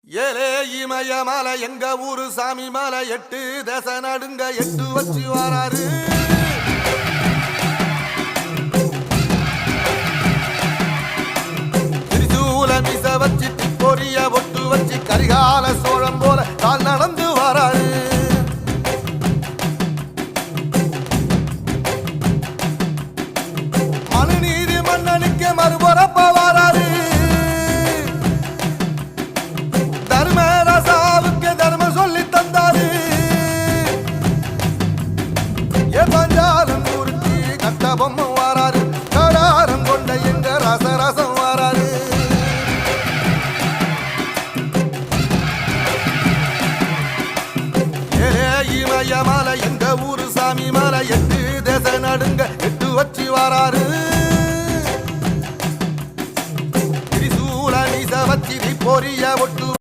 ஏலே இமய மலை எங்க ஊரு சாமி மலை 8 தேச நடுங்க 8 வச்சு வராரு. திரிசூல மிச வச்சு பொரிய ஒட்டு வச்சு கரிகால சோழம் போல கால் நடந்து வராரு. மனுநீதி மன்னனுக்கு மறுபரப்ப வராரு. பொம்மை வாராரு, கடாரம் கொண்ட எங்க ரசரசம் வாராரு. இமய மலை எங்க ஊரு சாமி மலை 8 தேச நடுங்க 8 வச்சு வாராரு. திரிசூல மீச வச்சு பொரிய ஒட்டு